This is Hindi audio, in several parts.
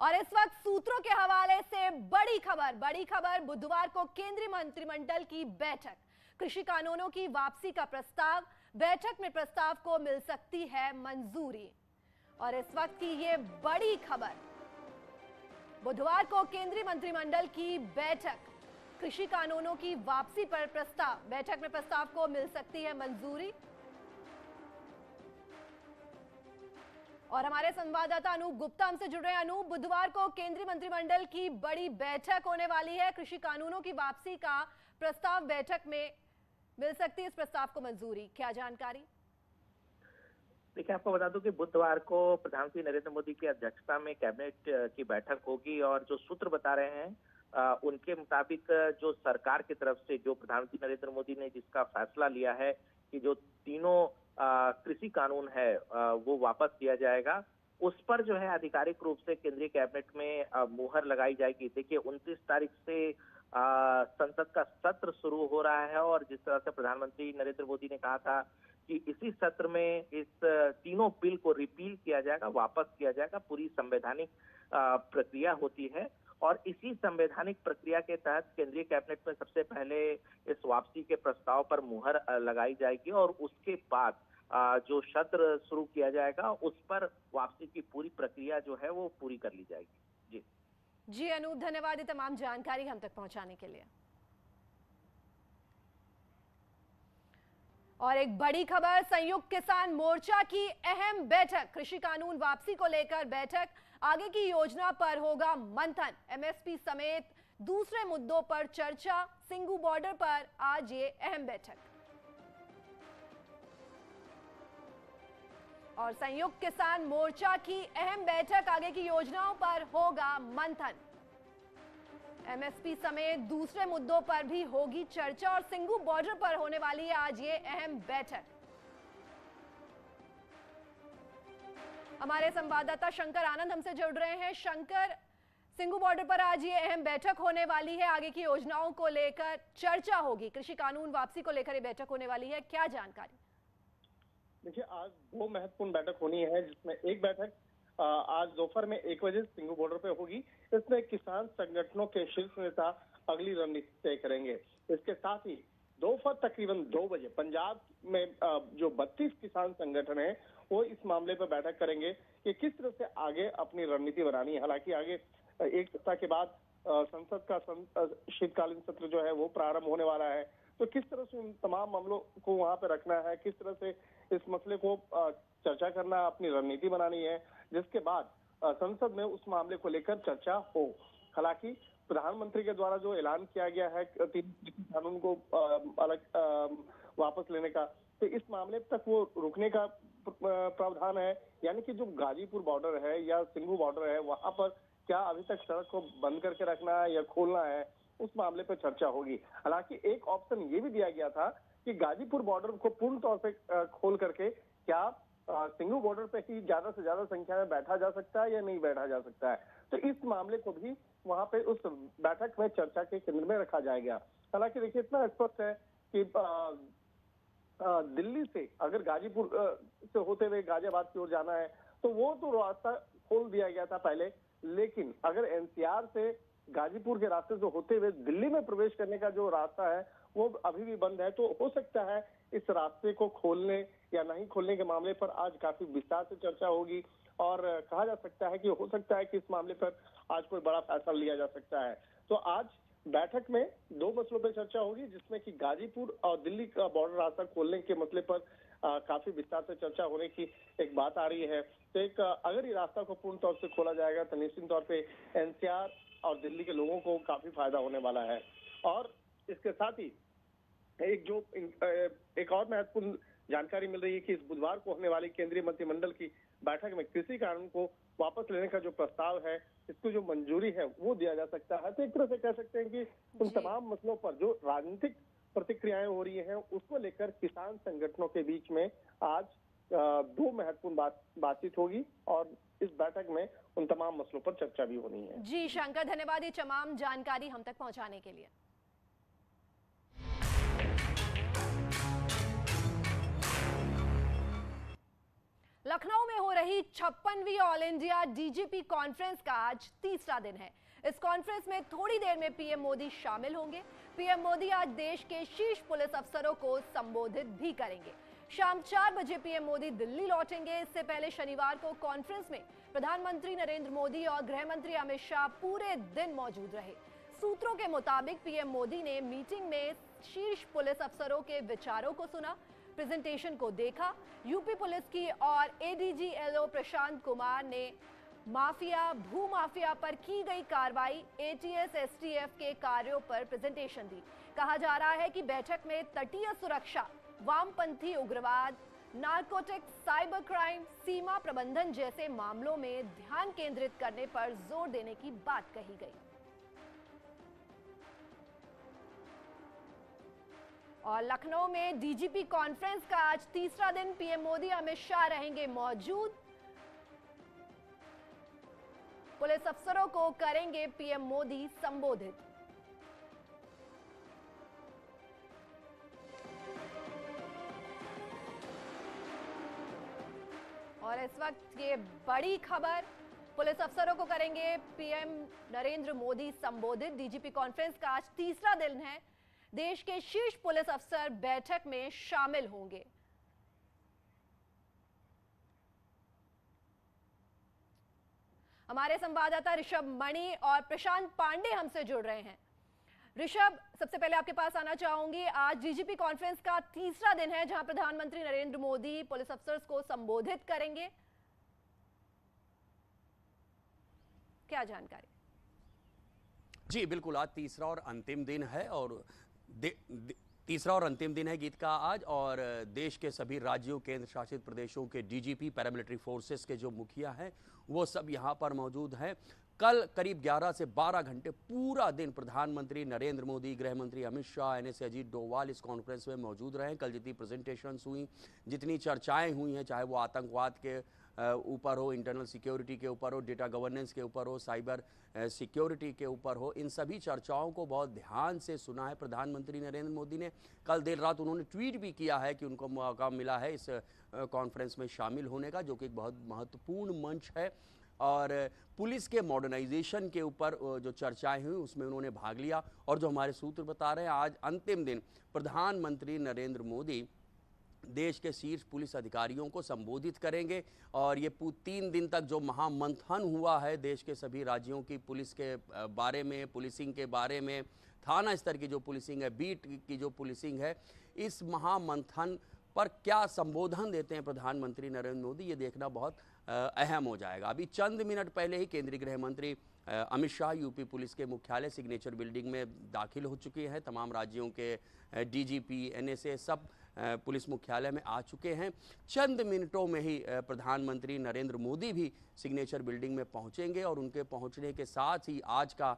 और इस वक्त सूत्रों के हवाले से बड़ी खबर बुधवार को केंद्रीय मंत्रिमंडल की बैठक, कृषि कानूनों की वापसी का प्रस्ताव, बैठक में प्रस्ताव को मिल सकती है मंजूरी। और इस वक्त की ये बड़ी खबर, बुधवार को केंद्रीय मंत्रिमंडल की बैठक, कृषि कानूनों की वापसी पर प्रस्ताव, बैठक में प्रस्ताव को मिल सकती है मंजूरी। और हमारे संवाददाता अनूप गुप्ता हमसे जुड़ रहे हैं। अनूप, बुधवार को केंद्रीय मंत्रिमंडल की बड़ी बैठक होने वाली है, कृषि कानूनों की वापसी का प्रस्ताव बैठक में मिल सकती है, इस प्रस्ताव को मंजूरी, क्या जानकारी? देखिए, आपको बता दूं कि बुधवार को प्रधानमंत्री नरेंद्र मोदी की अध्यक्षता में कैबिनेट की बैठक होगी और जो सूत्र बता रहे हैं उनके मुताबिक जो सरकार की तरफ से जो प्रधानमंत्री नरेंद्र मोदी ने जिसका फैसला लिया है कि जो तीनों कृषि कानून है वो वापस दिया जाएगा, उस पर जो है आधिकारिक रूप से केंद्रीय कैबिनेट में मुहर लगाई जाएगी। देखिए, 29 तारीख से संसद का सत्र शुरू हो रहा है और जिस तरह से प्रधानमंत्री नरेंद्र मोदी ने कहा था कि इसी सत्र में इस तीनों बिल को रिपील किया जाएगा, वापस किया जाएगा, पूरी संवैधानिक प्रक्रिया होती है और इसी संवैधानिक प्रक्रिया के तहत केंद्रीय कैबिनेट में सबसे पहले इस वापसी के प्रस्ताव पर मुहर लगाई जाएगी और उसके बाद जो सत्र शुरू किया जाएगा उस पर वापसी की पूरी प्रक्रिया जो है वो पूरी कर ली जाएगी। जी अनूप, धन्यवाद ये तमाम जानकारी हम तक पहुंचाने के लिए। और एक बड़ी खबर, संयुक्त किसान मोर्चा की अहम बैठक, कृषि कानून वापसी को लेकर बैठक, आगे की योजना पर होगा मंथन, एमएसपी समेत दूसरे मुद्दों पर चर्चा, सिंगू बॉर्डर पर आज ये अहम बैठक। और संयुक्त किसान मोर्चा की अहम बैठक, आगे की योजनाओं पर होगा मंथन, एमएसपी समेत दूसरे मुद्दों पर भी होगी चर्चा और सिंगू बॉर्डर पर होने वाली है आज ये अहम बैठक। हमारे संवाददाता शंकर आनंद हमसे जुड़ रहे हैं। शंकर, सिंगू बॉर्डर पर आज ये अहम बैठक होने वाली है, आगे की योजनाओं को लेकर चर्चा होगी, कृषि कानून वापसी को लेकर ये बैठक होने वाली है, क्या जानकारी? देखिए, आज दो महत्वपूर्ण बैठक होनी है, जिसमें एक बैठक आज दोपहर में 1 बजे सिंगू बॉर्डर पे होगी। इसमें किसान संगठनों के शीर्ष नेता अगली रणनीति तय करेंगे। इसके साथ ही दोपहर तकरीबन 2 बजे पंजाब में जो 32 किसान संगठन है वो इस मामले पर बैठक करेंगे कि किस तरह से आगे अपनी रणनीति बनानी है। हालांकि आगे एक सप्ताह के बाद संसद का शीतकालीन सत्र जो है वो प्रारंभ होने वाला है, तो किस तरह से उन तमाम मामलों को वहां पे रखना है, किस तरह से इस मसले को चर्चा करना, अपनी रणनीति बनानी है, जिसके बाद संसद में उस मामले को लेकर चर्चा हो। हालांकि प्रधानमंत्री के द्वारा जो ऐलान किया गया है कानून को अलग वापस लेने का, तो इस मामले तक वो रुकने का प्रावधान है, यानी कि जो गाजीपुर बॉर्डर है या सिंगू बॉर्डर है वहां पर क्या अभी तक सड़क को बंद करके रखना है या खोलना है, उस मामले पर चर्चा होगी। हालांकि एक ऑप्शन ये भी दिया गया था कि गाजीपुर बॉर्डर को पूर्ण तौर पे खोल करके क्या सिंगू बॉर्डर पे ही ज्यादा से ज्यादा संख्या में बैठा जा सकता है या नहीं बैठा जा सकता है, तो इस मामले को भी वहां पे उस बैठक में चर्चा के केंद्र में रखा जाएगा। हालांकि देखिए, इतना स्पष्ट है कि दिल्ली से अगर गाजीपुर से होते हुए गाजियाबाद की ओर जाना है तो वो तो रास्ता खोल दिया गया था पहले, लेकिन अगर एनसीआर से गाजीपुर के रास्ते से होते हुए दिल्ली में प्रवेश करने का जो रास्ता है वो अभी भी बंद है। तो हो सकता है इस रास्ते को खोलने या नहीं खोलने के मामले पर आज काफी विस्तार से चर्चा होगी और कहा जा सकता है कि हो सकता है कि इस मामले पर आज कोई बड़ा फैसला लिया जा सकता है। तो आज बैठक में दो मसलों पर चर्चा होगी, जिसमें कि गाजीपुर और दिल्ली का बॉर्डर रास्ता खोलने के मसले पर काफी विस्तार से चर्चा होने की एक बात आ रही है। तो एक अगर ये रास्ता को पूर्ण तौर से खोला जाएगा तो निश्चित तौर पे एनसीआर और दिल्ली के लोगों को काफी फायदा होने वाला है। और इसके साथ ही एक और महत्वपूर्ण जानकारी मिल रही है कि इस बुधवार को होने वाली केंद्रीय मंत्रिमंडल की बैठक में कृषि कानून को वापस लेने का जो प्रस्ताव है, इसको जो मंजूरी है वो दिया जा सकता है। तो एक तरह से कह सकते हैं कि उन तमाम मसलों पर जो राजनीतिक प्रतिक्रियाएं हो रही हैं उसको लेकर किसान संगठनों के बीच में आज दो महत्वपूर्ण बातचीत होगी और इस बैठक में उन तमाम मसलों पर चर्चा भी होनी है। जी शंकर, धन्यवाद ये तमाम जानकारी हम तक पहुंचाने के लिए। लखनऊ में हो रही 56वीं ऑल इंडिया डीजीपी कॉन्फ्रेंस का आज तीसरा दिन है। इस कॉन्फ्रेंस में थोड़ी देर में पीएम मोदी शामिल होंगे। पीएम मोदी आज देश के शीर्ष पुलिस अफसरों को संबोधित भी करेंगे। शाम 4 बजे पीएम मोदी दिल्ली लौटेंगे। इससे पहले शनिवार को कॉन्फ्रेंस में प्रधानमंत्री नरेंद्र मोदी और गृह मंत्री अमित शाह पूरे दिन मौजूद रहे। सूत्रों के मुताबिक पीएम मोदी ने मीटिंग में शीर्ष पुलिस अफसरों के विचारों को सुना, प्रेजेंटेशन को देखा। यूपी पुलिस की और एडीजी एलओ प्रशांत कुमार ने भू माफिया पर की गई कार्रवाई, एटीएस एसटीएफ के कार्यों पर प्रेजेंटेशन दी। कहा जा रहा है कि बैठक में तटीय सुरक्षा, वामपंथी उग्रवाद, नारकोटिक्स, साइबर क्राइम, सीमा प्रबंधन जैसे मामलों में ध्यान केंद्रित करने पर जोर देने की बात कही गई। और लखनऊ में डीजीपी कॉन्फ्रेंस का आज तीसरा दिन, पीएम मोदी अमित शाह रहेंगे मौजूद। पुलिस अफसरों को करेंगे पीएम मोदी संबोधित। और इस वक्त ये बड़ी खबर, पुलिस अफसरों को करेंगे पीएम नरेंद्र मोदी संबोधित। डीजीपी कॉन्फ्रेंस का आज तीसरा दिन है। देश के शीर्ष पुलिस अफसर बैठक में शामिल होंगे। हमारे संवाददाता ऋषभ मणि और प्रशांत पांडे हमसे जुड़ रहे हैं। ऋषभ, सबसे पहले आपके पास आना चाहूंगी। आज डीजीपी कॉन्फ्रेंस का तीसरा दिन है जहां प्रधानमंत्री नरेंद्र मोदी पुलिस अफसर्स को संबोधित करेंगे, क्या जानकारी? जी बिल्कुल, आज तीसरा और अंतिम दिन है और तीसरा और अंतिम दिन है गीत का आज। और देश के सभी राज्यों, केंद्र शासित प्रदेशों के डीजीपी, पैरामिलिट्री फोर्सेस के जो मुखिया हैं वो सब यहाँ पर मौजूद हैं। कल करीब 11 से 12 घंटे पूरा दिन प्रधानमंत्री नरेंद्र मोदी, गृह मंत्री अमित शाह, एनएसए अजीत डोवाल इस कॉन्फ्रेंस में मौजूद रहे। कल जितनी प्रेजेंटेशंस हुई, जितनी चर्चाएं हुई हैं, चाहे वो आतंकवाद के ऊपर हो, इंटरनल सिक्योरिटी के ऊपर हो, डेटा गवर्नेंस के ऊपर हो, साइबर सिक्योरिटी के ऊपर हो, इन सभी चर्चाओं को बहुत ध्यान से सुना है प्रधानमंत्री नरेंद्र मोदी ने। कल देर रात उन्होंने ट्वीट भी किया है कि उनको मौका मिला है इस कॉन्फ्रेंस में शामिल होने का, जो कि एक बहुत महत्वपूर्ण मंच है। और पुलिस के मॉडर्नाइजेशन के ऊपर जो चर्चाएं हुई उसमें उन्होंने भाग लिया। और जो हमारे सूत्र बता रहे हैं, आज अंतिम दिन प्रधानमंत्री नरेंद्र मोदी देश के शीर्ष पुलिस अधिकारियों को संबोधित करेंगे। और ये 3 दिन तक जो महामंथन हुआ है देश के सभी राज्यों की पुलिस के बारे में, पुलिसिंग के बारे में, थाना स्तर की जो पुलिसिंग है, बीट की जो पुलिसिंग है, इस महामंथन पर क्या संबोधन देते हैं प्रधानमंत्री नरेंद्र मोदी, ये देखना बहुत अहम हो जाएगा। अभी चंद मिनट पहले ही केंद्रीय गृह मंत्री अमित शाह यूपी पुलिस के मुख्यालय सिग्नेचर बिल्डिंग में दाखिल हो चुके हैं। तमाम राज्यों के डीजीपी, एनएसए सब पुलिस मुख्यालय में आ चुके हैं। चंद मिनटों में ही प्रधानमंत्री नरेंद्र मोदी भी सिग्नेचर बिल्डिंग में पहुंचेंगे और उनके पहुंचने के साथ ही आज का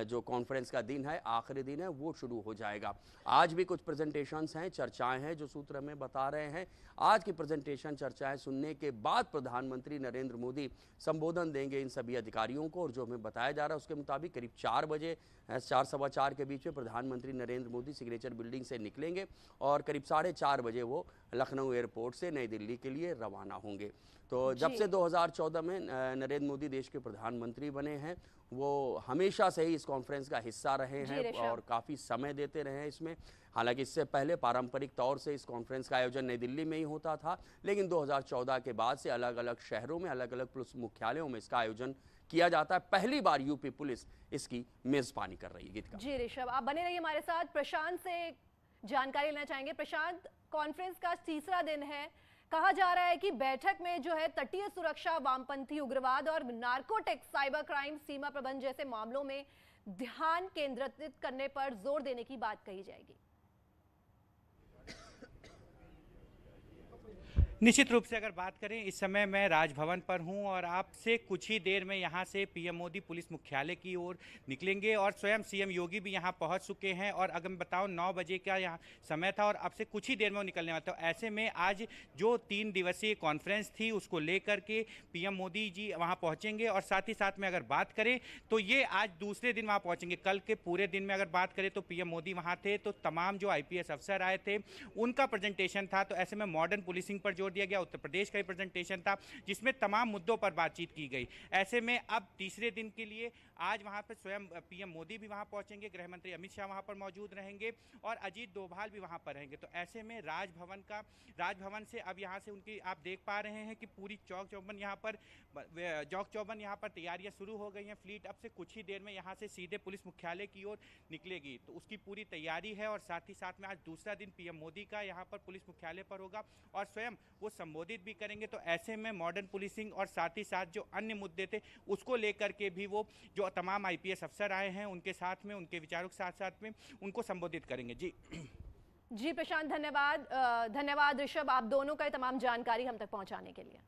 जो कॉन्फ्रेंस का दिन है, आखिरी दिन है, वो शुरू हो जाएगा। आज भी कुछ प्रेजेंटेशंस हैं, चर्चाएं हैं जो सूत्र हमें बता रहे हैं। आज की प्रेजेंटेशन, चर्चाएं सुनने के बाद प्रधानमंत्री नरेंद्र मोदी संबोधन देंगे इन सभी अधिकारियों को। और जो हमें बताया जा रहा है उसके मुताबिक करीब 4 बजे, 4 सवा 4 के बीच में प्रधानमंत्री नरेंद्र मोदी सिग्नेचर बिल्डिंग से निकलेंगे और करीब 4:30 बजे वो लखनऊ एयरपोर्ट से नई दिल्ली के लिए रवाना होंगे। तो जब से 2014 में नरेंद्र मोदी देश के प्रधानमंत्री बने हैं, वो हमेशा से ही इस कॉन्फ्रेंस का हिस्सा रहे हैं और काफ़ी समय देते रहे हैं इसमें। हालांकि इससे पहले पारंपरिक तौर से इस कॉन्फ्रेंस का आयोजन नई दिल्ली में ही होता था, लेकिन 2014 के बाद से अलग अलग शहरों में, अलग अलग पुलिस मुख्यालयों में इसका आयोजन किया जाता है। पहली बार यूपी पुलिस इसकी मेजबानी कर रही है। गीत का जी ऋषभ, आप बने रहिए हमारे साथ। प्रशांत से जानकारी लेना चाहेंगे। प्रशांत, कॉन्फ्रेंस का तीसरा दिन है, कहा जा रहा है कि बैठक में जो है तटीय सुरक्षा, वामपंथी उग्रवाद और नारकोटिक्स, साइबर क्राइम, सीमा प्रबंधन जैसे मामलों में ध्यान केंद्रित करने पर जोर देने की बात कही जाएगी। निश्चित रूप से अगर बात करें, इस समय मैं राजभवन पर हूं और आपसे कुछ ही देर में यहां से पीएम मोदी पुलिस मुख्यालय की ओर निकलेंगे और स्वयं सीएम योगी भी यहां पहुंच चुके हैं। और अगर मैं बताऊं 9 बजे का यहां समय था और अब से कुछ ही देर में वो निकलने वाला था। ऐसे में आज जो 3 दिवसीय कॉन्फ्रेंस थी उसको लेकर के पीएम मोदी जी वहाँ पहुँचेंगे। और साथ ही साथ में अगर बात करें तो ये आज दूसरे दिन वहाँ पहुँचेंगे। कल के पूरे दिन में अगर बात करें तो पीएम मोदी वहाँ थे, तो तमाम जो IPS अफसर आए थे उनका प्रेजेंटेशन था। तो ऐसे में मॉडर्न पुलिसिंग पर जोर छोड़ दिया गया, उत्तर प्रदेश का रिप्रेजेंटेशन था जिसमें तमाम मुद्दों पर बातचीत की गई। ऐसे में अब तीसरे दिन के लिए आज वहां पर स्वयं पीएम मोदी भी वहां पहुंचेंगे, गृह मंत्री अमित शाह वहां पर मौजूद रहेंगे और अजीत डोभाल भी वहां पर रहेंगे। तो ऐसे में राजभवन से अब यहां से उनकी आप देख पा रहे हैं कि पूरी चौक चौबंद यहाँ पर तैयारियां शुरू हो गई हैं। फ्लीट अब से कुछ ही देर में यहाँ से सीधे पुलिस मुख्यालय की ओर निकलेगी, तो उसकी पूरी तैयारी है। और साथ ही साथ में आज दूसरा दिन पीएम मोदी का यहाँ पर पुलिस मुख्यालय पर होगा और स्वयं वो संबोधित भी करेंगे। तो ऐसे में मॉडर्न पुलिसिंग और साथ ही साथ जो अन्य मुद्दे थे उसको लेकर के भी वो जो तमाम आईपीएस अफसर आए हैं उनके साथ में, उनके विचारों के साथ साथ में उनको संबोधित करेंगे। जी प्रशांत, धन्यवाद ऋषभ, आप दोनों का तमाम जानकारी हम तक पहुंचाने के लिए।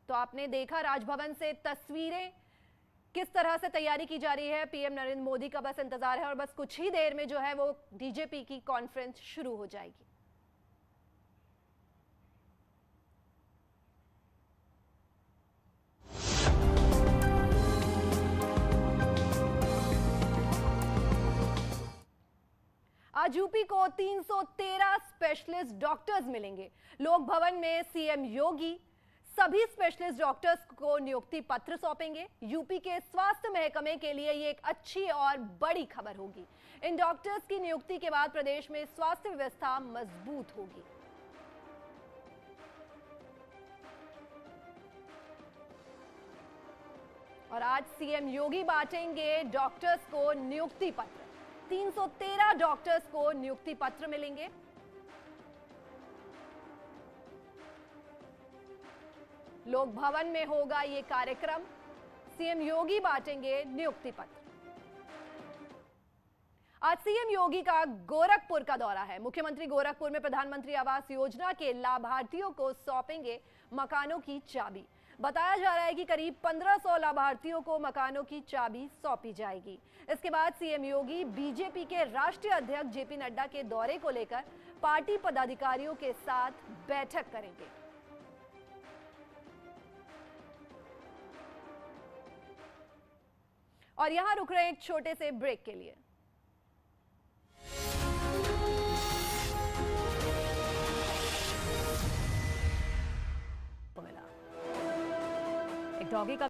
तो आपने देखा राजभवन से तस्वीरें, किस तरह से तैयारी की जा रही है। पीएम नरेंद्र मोदी का बस इंतजार है और बस कुछ ही देर में जो है वो डीजीपी की कॉन्फ्रेंस शुरू हो जाएगी। आज यूपी को 313 स्पेशलिस्ट डॉक्टर्स मिलेंगे। लोक भवन में सीएम योगी सभी स्पेशलिस्ट डॉक्टर्स को नियुक्ति पत्र सौंपेंगे। यूपी के स्वास्थ्य महकमे के लिए ये एक अच्छी और बड़ी खबर होगी। इन डॉक्टर्स की नियुक्ति के बाद प्रदेश में स्वास्थ्य व्यवस्था मजबूत होगी। और आज सीएम योगी बांटेंगे डॉक्टर्स को नियुक्ति पत्र। 313 डॉक्टर्स को नियुक्ति पत्र मिलेंगे। लोक भवन में होगा ये कार्यक्रम। सीएम योगी बांटेंगे नियुक्ति पत्र। आज सीएम योगी का गोरखपुर का दौरा है। मुख्यमंत्री गोरखपुर में प्रधानमंत्री आवास योजना के लाभार्थियों को सौंपेंगे मकानों की चाबी। बताया जा रहा है कि करीब 1500 लाभार्थियों को मकानों की चाबी सौंपी जाएगी। इसके बाद सीएम योगी बीजेपी के राष्ट्रीय अध्यक्ष जेपी नड्डा के दौरे को लेकर पार्टी पदाधिकारियों के साथ बैठक करेंगे। और यहां रुक रहे हैं एक छोटे से ब्रेक के लिए। एक डॉगी का